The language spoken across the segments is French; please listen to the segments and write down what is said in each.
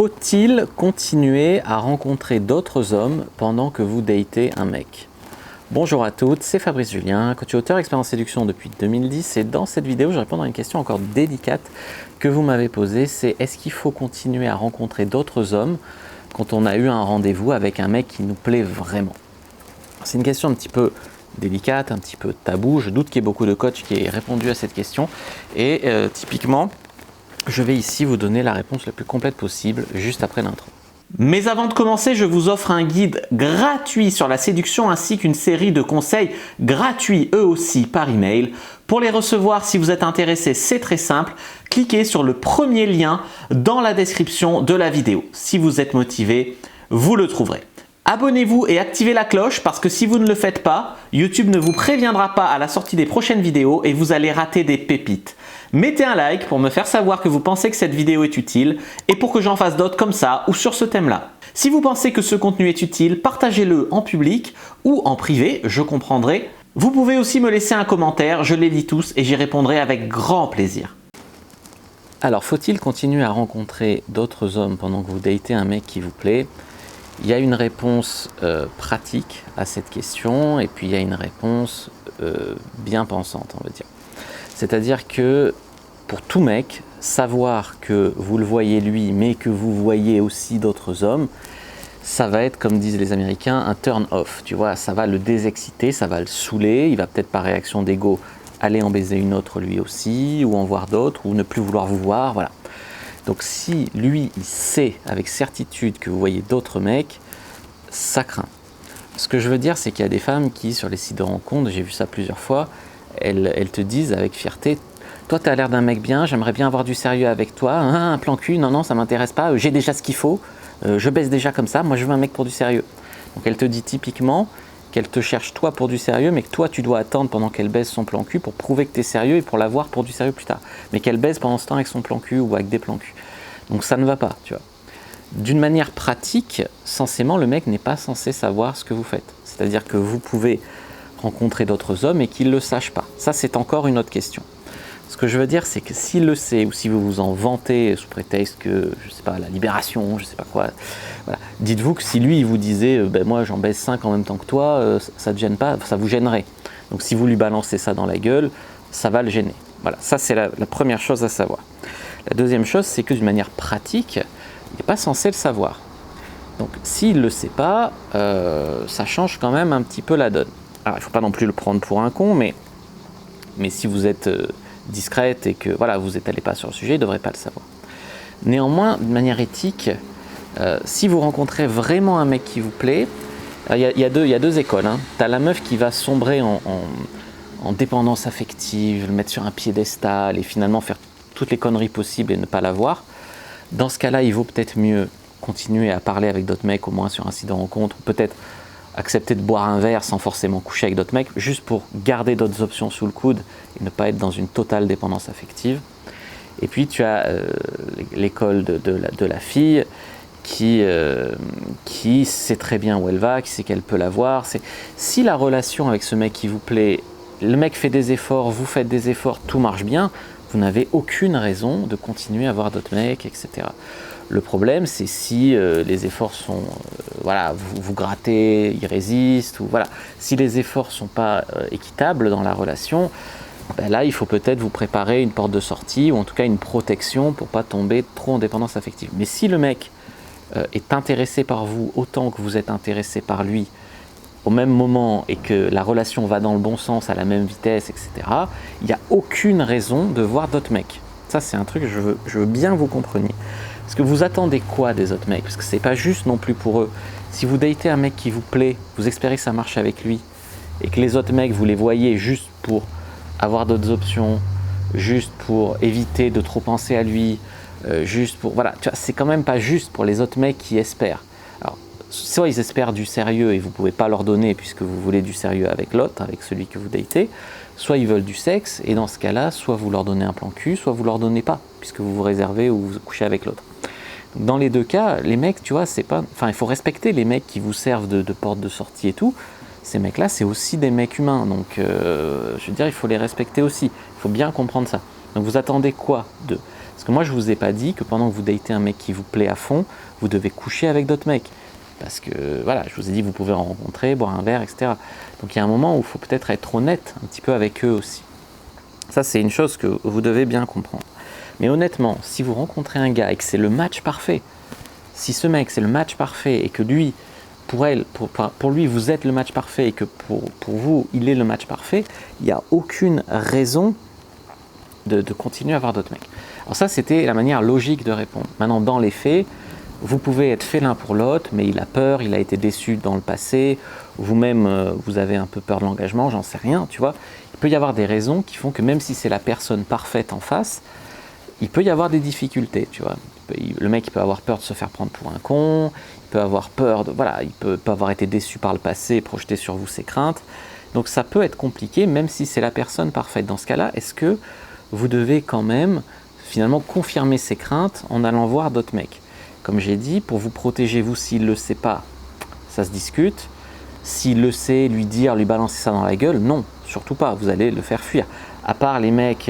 Faut-il continuer à rencontrer d'autres hommes pendant que vous datez un mec? Bonjour à toutes, c'est Fabrice Julien, coach et auteur expert en séduction depuis 2010 et dans cette vidéo je réponds à une question encore délicate que vous m'avez posée, c'est est-ce qu'il faut continuer à rencontrer d'autres hommes quand on a eu un rendez-vous avec un mec qui nous plaît vraiment? C'est une question un petit peu délicate, un petit peu tabou, je doute qu'il y ait beaucoup de coachs qui aient répondu à cette question et typiquement je vais ici vous donner la réponse la plus complète possible juste après l'intro. Mais avant de commencer, je vous offre un guide gratuit sur la séduction ainsi qu'une série de conseils gratuits eux aussi par email. Pour les recevoir, si vous êtes intéressé, c'est très simple. Cliquez sur le premier lien dans la description de la vidéo. Si vous êtes motivé, vous le trouverez. Abonnez-vous et activez la cloche parce que si vous ne le faites pas, YouTube ne vous préviendra pas à la sortie des prochaines vidéos et vous allez rater des pépites. Mettez un like pour me faire savoir que vous pensez que cette vidéo est utile et pour que j'en fasse d'autres comme ça ou sur ce thème-là. Si vous pensez que ce contenu est utile, partagez-le en public ou en privé, je comprendrai. Vous pouvez aussi me laisser un commentaire, je les lis tous et j'y répondrai avec grand plaisir. Alors, faut-il continuer à rencontrer d'autres hommes pendant que vous datez un mec qui vous plaît? Il y a une réponse pratique à cette question et puis il y a une réponse bien pensante, on va dire. C'est-à-dire que pour tout mec, savoir que vous le voyez lui, mais que vous voyez aussi d'autres hommes, ça va être, comme disent les Américains, un turn off. Tu vois, ça va le désexciter, ça va le saouler, il va peut-être par réaction d'ego aller en baiser une autre lui aussi, ou en voir d'autres, ou ne plus vouloir vous voir, voilà. Donc si lui, il sait avec certitude que vous voyez d'autres mecs, ça craint. Ce que je veux dire, c'est qu'il y a des femmes qui, sur les sites de rencontres, j'ai vu ça plusieurs fois, elles te disent avec fierté, toi tu as l'air d'un mec bien, j'aimerais bien avoir du sérieux avec toi, un plan cul, non, ça m'intéresse pas, j'ai déjà ce qu'il faut, je baisse déjà comme ça, moi je veux un mec pour du sérieux. Donc elle te dit typiquement qu'elle te cherche toi pour du sérieux, mais que toi tu dois attendre pendant qu'elle baisse son plan cul pour prouver que tu es sérieux et pour l'avoir pour du sérieux plus tard. Mais qu'elle baisse pendant ce temps avec son plan cul ou avec des plans cul. Donc ça ne va pas, tu vois. D'une manière pratique, censément, le mec n'est pas censé savoir ce que vous faites. C'est-à-dire que vous pouvez rencontrer d'autres hommes et qu'ils ne le sachent pas. Ça, c'est encore une autre question. Ce que je veux dire, c'est que s'il le sait ou si vous vous en vantez sous prétexte que, je ne sais pas, la libération, je ne sais pas quoi, voilà. Dites-vous que si lui, il vous disait ben, « moi, j'en baisse 5 en même temps que toi ça ne te gêne pas, ça vous gênerait. » Donc, si vous lui balancez ça dans la gueule, ça va le gêner. Voilà, ça, c'est la première chose à savoir. La deuxième chose, c'est que d'une manière pratique, il n'est pas censé le savoir. Donc, s'il ne le sait pas, ça change quand même un petit peu la donne. Alors, il ne faut pas non plus le prendre pour un con, mais si vous êtes discrète et que voilà, vous n'étalez pas sur le sujet, il ne devrait pas le savoir. Néanmoins, de manière éthique, si vous rencontrez vraiment un mec qui vous plaît, il y a deux écoles. Hein. Tu as la meuf qui va sombrer en dépendance affective, le mettre sur un piédestal et finalement faire toutes les conneries possibles et ne pas l'avoir. Dans ce cas-là, il vaut peut-être mieux continuer à parler avec d'autres mecs, au moins sur un site de rencontre, ou peut-être accepter de boire un verre sans forcément coucher avec d'autres mecs, juste pour garder d'autres options sous le coude et ne pas être dans une totale dépendance affective. Et puis tu as l'école de la fille qui sait très bien où elle va, qui sait qu'elle peut l'avoir. Si la relation avec ce mec qui vous plaît, le mec fait des efforts, vous faites des efforts, tout marche bien, vous n'avez aucune raison de continuer à voir d'autres mecs, etc. Le problème, c'est si les efforts sont, voilà, vous grattez, il résiste, ou voilà. Si les efforts ne sont pas équitables dans la relation, ben là, il faut peut-être vous préparer une porte de sortie, ou en tout cas une protection pour ne pas tomber trop en dépendance affective. Mais si le mec est intéressé par vous autant que vous êtes intéressé par lui, au même moment, et que la relation va dans le bon sens, à la même vitesse, etc., il n'y a aucune raison de voir d'autres mecs. Ça, c'est un truc que je veux bien vous compreniez. Parce que vous attendez quoi des autres mecs? Parce que c'est pas juste non plus pour eux. Si vous datez un mec qui vous plaît, vous espérez que ça marche avec lui, et que les autres mecs, vous les voyez juste pour avoir d'autres options, juste pour éviter de trop penser à lui, juste pour... Voilà, tu vois, c'est quand même pas juste pour les autres mecs qui espèrent. Alors, soit ils espèrent du sérieux et vous pouvez pas leur donner puisque vous voulez du sérieux avec l'autre, avec celui que vous datez, soit ils veulent du sexe, et dans ce cas-là, soit vous leur donnez un plan cul, soit vous leur donnez pas, puisque vous vous réservez ou vous couchez avec l'autre. Dans les deux cas, les mecs, tu vois, c'est pas... Enfin, il faut respecter les mecs qui vous servent de porte de sortie et tout. Ces mecs-là, c'est aussi des mecs humains, donc je veux dire, il faut les respecter aussi. Il faut bien comprendre ça. Donc vous attendez quoi d'eux? Parce que moi, je vous ai pas dit que pendant que vous datez un mec qui vous plaît à fond, vous devez coucher avec d'autres mecs. Parce que voilà, je vous ai dit, vous pouvez en rencontrer, boire un verre, etc. Donc il y a un moment où il faut peut-être être honnête un petit peu avec eux aussi. Ça, c'est une chose que vous devez bien comprendre. Mais honnêtement, si vous rencontrez un gars et que c'est le match parfait, si ce mec c'est le match parfait et que lui, pour lui, vous êtes le match parfait et que pour vous, il est le match parfait, il n'y a aucune raison de continuer à avoir d'autres mecs. Alors ça, c'était la manière logique de répondre. Maintenant, dans les faits, vous pouvez être fait l'un pour l'autre, mais il a peur, il a été déçu dans le passé, vous-même, vous avez un peu peur de l'engagement, j'en sais rien, tu vois. Il peut y avoir des raisons qui font que même si c'est la personne parfaite en face, il peut y avoir des difficultés, tu vois. Le mec, il peut avoir peur de se faire prendre pour un con, il peut avoir peur de, voilà, il peut avoir été déçu par le passé et projeter sur vous ses craintes. Donc ça peut être compliqué, même si c'est la personne parfaite. Dans ce cas-là, est-ce que vous devez quand même finalement confirmer ses craintes en allant voir d'autres mecs? Comme j'ai dit, pour vous protéger, vous, s'il ne le sait pas, ça se discute. S'il le sait, lui dire, lui balancer ça dans la gueule, non, surtout pas, vous allez le faire fuir. À part les mecs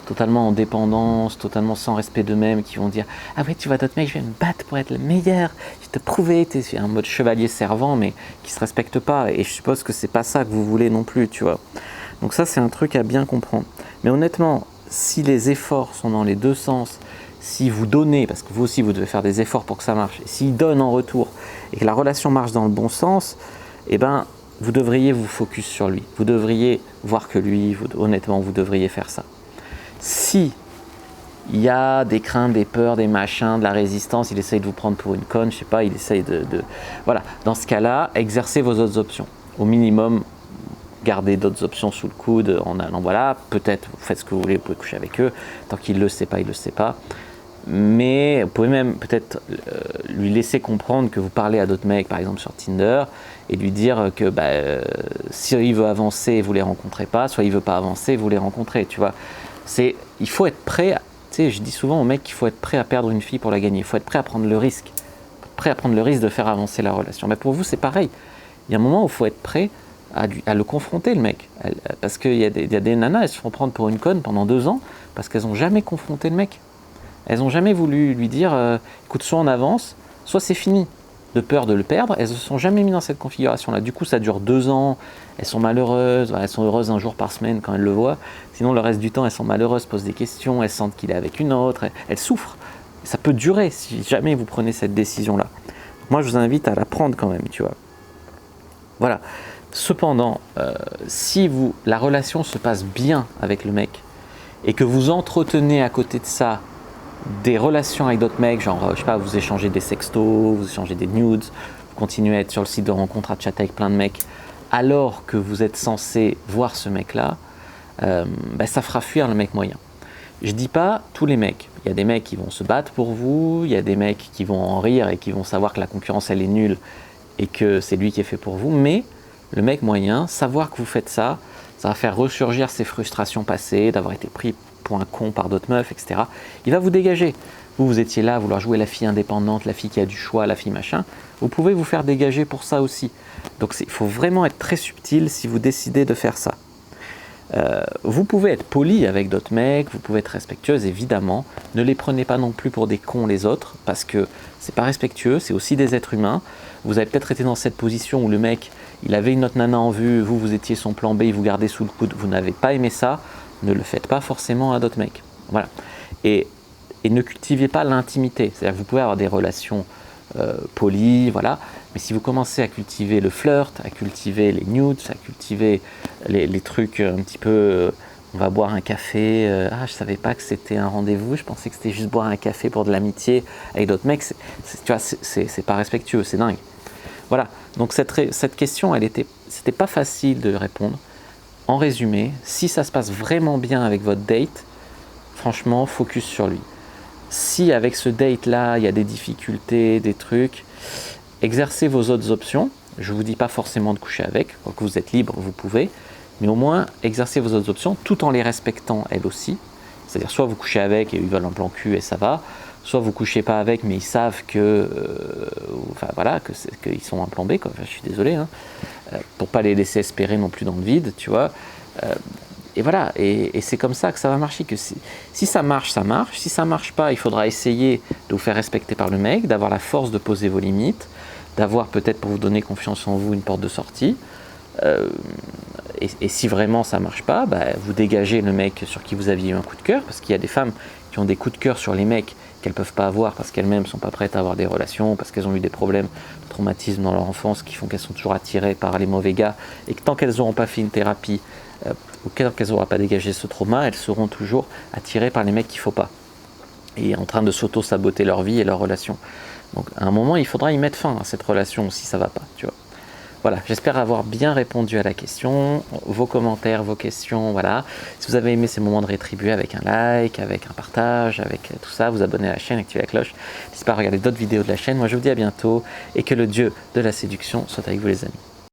totalement en dépendance, totalement sans respect d'eux-mêmes, qui vont dire « Ah ouais, tu vois d'autres mecs, je vais me battre pour être le meilleur, je vais te prouver, tu es un mode chevalier servant, mais qui ne se respecte pas. » Et je suppose que c'est pas ça que vous voulez non plus, tu vois. Donc ça, c'est un truc à bien comprendre. Mais honnêtement, si les efforts sont dans les deux sens, si vous donnez, parce que vous aussi, vous devez faire des efforts pour que ça marche, et s'il donne en retour, et que la relation marche dans le bon sens, eh ben, vous devriez vous focus sur lui. Vous devriez voir que lui, honnêtement, vous devriez faire ça. Si il y a des craintes, des peurs, des machins, de la résistance, il essaye de vous prendre pour une conne, je sais pas, il essaye Voilà, dans ce cas-là, exercez vos autres options. Au minimum, gardez d'autres options sous le coude en allant, voilà, peut-être vous faites ce que vous voulez, vous pouvez coucher avec eux, tant qu'il ne le sait pas, il ne le sait pas. Mais vous pouvez même peut-être lui laisser comprendre que vous parlez à d'autres mecs, par exemple sur Tinder, et lui dire que si il veut avancer, vous ne les rencontrez pas, soit il ne veut pas avancer, vous les rencontrez, tu vois. Il faut être prêt, tu sais, je dis souvent aux mecs qu'il faut être prêt à perdre une fille pour la gagner, il faut être prêt à prendre le risque, de faire avancer la relation. Mais pour vous, c'est pareil. Il y a un moment où il faut être prêt à le confronter, le mec. Parce qu'il y a des nanas, elles se font prendre pour une conne pendant 2 ans, parce qu'elles n'ont jamais confronté le mec. Elles n'ont jamais voulu lui dire écoute, soit on avance, soit c'est fini. De peur de le perdre, elles ne se sont jamais mises dans cette configuration-là. Du coup, ça dure 2 ans, elles sont malheureuses, elles sont heureuses un jour par semaine quand elles le voient. Sinon, le reste du temps, elles sont malheureuses, posent des questions, elles sentent qu'il est avec une autre, elles souffrent. Ça peut durer si jamais vous prenez cette décision-là. Moi, je vous invite à la prendre quand même, tu vois. Voilà. Cependant, si la relation se passe bien avec le mec et que vous entretenez à côté de ça des relations avec d'autres mecs, genre, je sais pas, vous échangez des sextos, vous échangez des nudes, vous continuez à être sur le site de rencontre, à chatter avec plein de mecs, alors que vous êtes censé voir ce mec-là, ça fera fuir le mec moyen. Je dis pas tous les mecs. Il y a des mecs qui vont se battre pour vous, il y a des mecs qui vont en rire et qui vont savoir que la concurrence, elle est nulle et que c'est lui qui est fait pour vous, mais le mec moyen, savoir que vous faites ça, ça va faire ressurgir ses frustrations passées, d'avoir été pris pour un con par d'autres meufs, etc. Il va vous dégager. Vous étiez là à vouloir jouer la fille indépendante, la fille qui a du choix, la fille machin. Vous pouvez vous faire dégager pour ça aussi. Donc il faut vraiment être très subtil si vous décidez de faire ça. Vous pouvez être poli avec d'autres mecs, vous pouvez être respectueuse, évidemment. Ne les prenez pas non plus pour des cons les autres, parce que c'est pas respectueux, c'est aussi des êtres humains. Vous avez peut-être été dans cette position où le mec, il avait une autre nana en vue, vous étiez son plan B, il vous gardait sous le coude, vous n'avez pas aimé ça, ne le faites pas forcément à d'autres mecs. Voilà. Et ne cultivez pas l'intimité. C'est-à-dire que vous pouvez avoir des relations polies, voilà. Mais si vous commencez à cultiver le flirt, à cultiver les nudes, à cultiver les trucs un petit peu, on va boire un café, je savais pas que c'était un rendez-vous, je pensais que c'était juste boire un café pour de l'amitié avec d'autres mecs, tu vois, c'est pas respectueux, c'est dingue. Voilà, donc cette question, c'était pas facile de répondre. En résumé, si ça se passe vraiment bien avec votre date, franchement, focus sur lui. Si avec ce date-là, il y a des difficultés, des trucs, exercez vos autres options. Je ne vous dis pas forcément de coucher avec, quand vous êtes libre, vous pouvez, mais au moins exercez vos autres options tout en les respectant elles aussi. C'est-à-dire soit vous couchez avec et ils veulent un plan cul et ça va, soit vous couchez pas avec mais ils savent que, qu'ils sont un plan B, quoi. Enfin, je suis désolé, pour pas les laisser espérer non plus dans le vide, tu vois. Et voilà, et c'est comme ça que ça va marcher. Que si ça marche, ça marche. Si ça marche pas, il faudra essayer de vous faire respecter par le mec, d'avoir la force de poser vos limites, d'avoir peut-être pour vous donner confiance en vous une porte de sortie. Et si vraiment ça marche pas, bah, vous dégagez le mec sur qui vous aviez eu un coup de cœur, parce qu'il y a des femmes qui ont des coups de cœur sur les mecs qu'elles peuvent pas avoir parce qu'elles-mêmes sont pas prêtes à avoir des relations, parce qu'elles ont eu des problèmes de traumatisme dans leur enfance qui font qu'elles sont toujours attirées par les mauvais gars, et que tant qu'elles n'auront pas fait une thérapie, ou tant qu'elles n'auront pas dégagé ce trauma, elles seront toujours attirées par les mecs qu'il faut pas, et en train de s'auto-saboter leur vie et leur relation. Donc à un moment, il faudra y mettre fin à cette relation si ça va pas, tu vois. Voilà, j'espère avoir bien répondu à la question, vos commentaires, vos questions, voilà. Si vous avez aimé ces moments de rétribuer avec un like, avec un partage, avec tout ça, vous abonnez à la chaîne, activez la cloche. N'hésitez pas à regarder d'autres vidéos de la chaîne. Moi, je vous dis à bientôt et que le Dieu de la séduction soit avec vous les amis.